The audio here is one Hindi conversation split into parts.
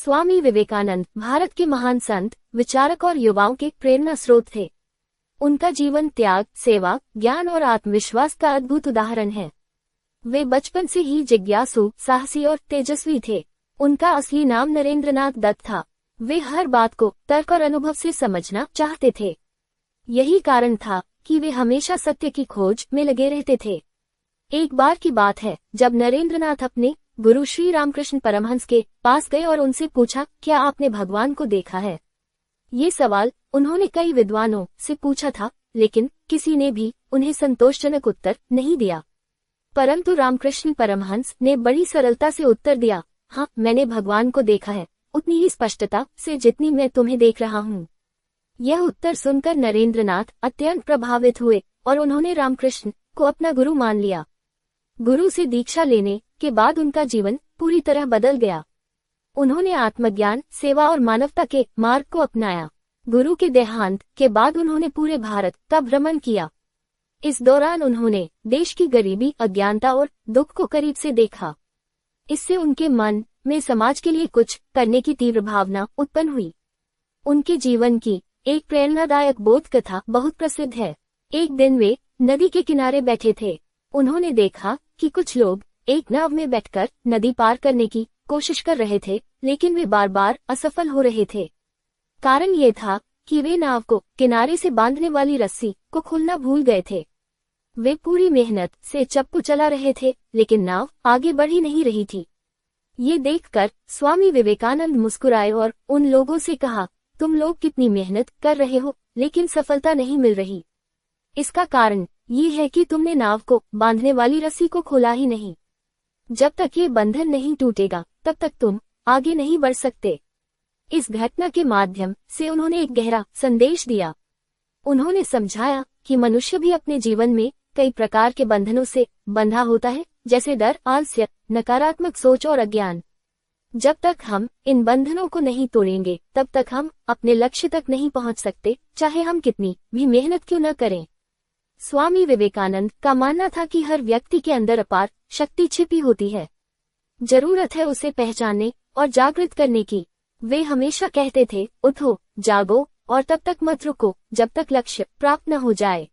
स्वामी विवेकानंद भारत के महान संत, विचारक और युवाओं के प्रेरणा स्रोत थे। उनका जीवन त्याग, सेवा, ज्ञान और आत्मविश्वास का अद्भुत उदाहरण है। वे बचपन से ही जिज्ञासु, साहसी और तेजस्वी थे। उनका असली नाम नरेंद्रनाथ दत्त था। वे हर बात को तर्क और अनुभव से समझना चाहते थे। यही कारण था कि वे हमेशा सत्य की खोज में लगे रहते थे। एक बार की बात है जब नरेंद्रनाथ अपने गुरु श्री रामकृष्ण परमहंस के पास गए और उनसे पूछा, क्या आपने भगवान को देखा है? ये सवाल उन्होंने कई विद्वानों से पूछा था, लेकिन किसी ने भी उन्हें संतोषजनक उत्तर नहीं दिया। परंतु रामकृष्ण परमहंस ने बड़ी सरलता से उत्तर दिया, हाँ, मैंने भगवान को देखा है, उतनी ही स्पष्टता से जितनी मैं तुम्हें देख रहा हूँ। यह उत्तर सुनकर नरेंद्रनाथ अत्यंत प्रभावित हुए और उन्होंने रामकृष्ण को अपना गुरु मान लिया। गुरु से दीक्षा लेने के बाद उनका जीवन पूरी तरह बदल गया। उन्होंने आत्मज्ञान, सेवा और मानवता के मार्ग को अपनाया। गुरु के देहांत के बाद उन्होंने पूरे भारत का भ्रमण किया। इस दौरान उन्होंने देश की गरीबी, अज्ञानता और दुख को करीब से देखा। इससे उनके मन में समाज के लिए कुछ करने की तीव्र भावना उत्पन्न हुई। उनके जीवन की एक प्रेरणादायक बोध कथा बहुत प्रसिद्ध है। एक दिन वे नदी के किनारे बैठे थे। उन्होंने देखा कि कुछ लोग एक नाव में बैठकर नदी पार करने की कोशिश कर रहे थे, लेकिन वे बार बार असफल हो रहे थे। कारण ये था कि वे नाव को किनारे से बांधने वाली रस्सी को खोलना भूल गए थे। वे पूरी मेहनत से चप्पू चला रहे थे, लेकिन नाव आगे बढ़ ही नहीं रही थी। ये देखकर स्वामी विवेकानंद मुस्कुराए और उन लोगों से कहा, तुम लोग कितनी मेहनत कर रहे हो, लेकिन सफलता नहीं मिल रही। इसका कारण ये है कि तुमने नाव को बांधने वाली रस्सी को खोला ही नहीं। जब तक ये बंधन नहीं टूटेगा, तब तक तुम आगे नहीं बढ़ सकते। इस घटना के माध्यम से उन्होंने एक गहरा संदेश दिया। उन्होंने समझाया कि मनुष्य भी अपने जीवन में कई प्रकार के बंधनों से बंधा होता है, जैसे डर, आलस्य, नकारात्मक सोच और अज्ञान। जब तक हम इन बंधनों को नहीं तोड़ेंगे, तब तक हम अपने लक्ष्य तक नहीं पहुंच सकते, चाहे हम कितनी भी मेहनत क्यों न करें। स्वामी विवेकानंद का मानना था कि हर व्यक्ति के अंदर अपार शक्ति छिपी होती है। जरूरत है उसे पहचानने और जागृत करने की। वे हमेशा कहते थे, उठो, जागो और तब तक मत रुको जब तक लक्ष्य प्राप्त न हो जाए।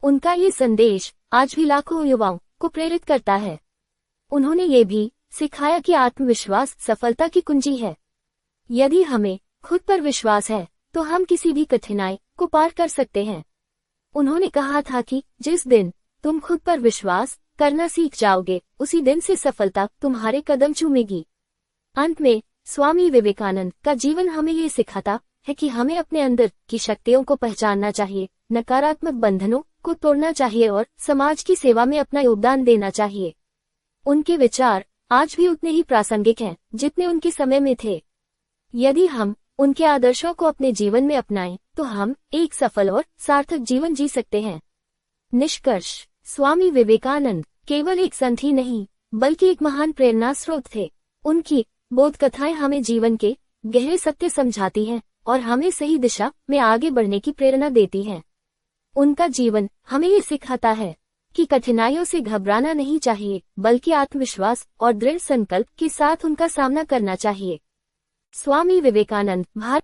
उनका ये संदेश आज भी लाखों युवाओं को प्रेरित करता है। उन्होंने ये भी सिखाया कि आत्मविश्वास सफलता की कुंजी है। यदि हमें खुद पर विश्वास है तो हम किसी भी कठिनाई को पार कर सकते हैं। उन्होंने कहा था कि जिस दिन तुम खुद पर विश्वास करना सीख जाओगे, उसी दिन से सफलता तुम्हारे कदम चूमेगी। अंत में स्वामी विवेकानंद का जीवन हमें ये सिखाता है कि हमें अपने अंदर की शक्तियों को पहचानना चाहिए, नकारात्मक बंधनों को तोड़ना चाहिए और समाज की सेवा में अपना योगदान देना चाहिए। उनके विचार आज भी उतने ही प्रासंगिक हैं जितने उनके समय में थे। यदि हम उनके आदर्शों को अपने जीवन में अपनाएं, तो हम एक सफल और सार्थक जीवन जी सकते हैं। निष्कर्ष, स्वामी विवेकानंद केवल एक संत ही नहीं, बल्कि एक महान प्रेरणा स्रोत थे। उनकी बोध कथाएं हमें जीवन के गहरे सत्य समझाती हैं और हमें सही दिशा में आगे बढ़ने की प्रेरणा देती हैं। उनका जीवन हमें ये सिखाता है कि कठिनाइयों से घबराना नहीं चाहिए, बल्कि आत्मविश्वास और दृढ़ संकल्प के साथ उनका सामना करना चाहिए। स्वामी विवेकानंद भारत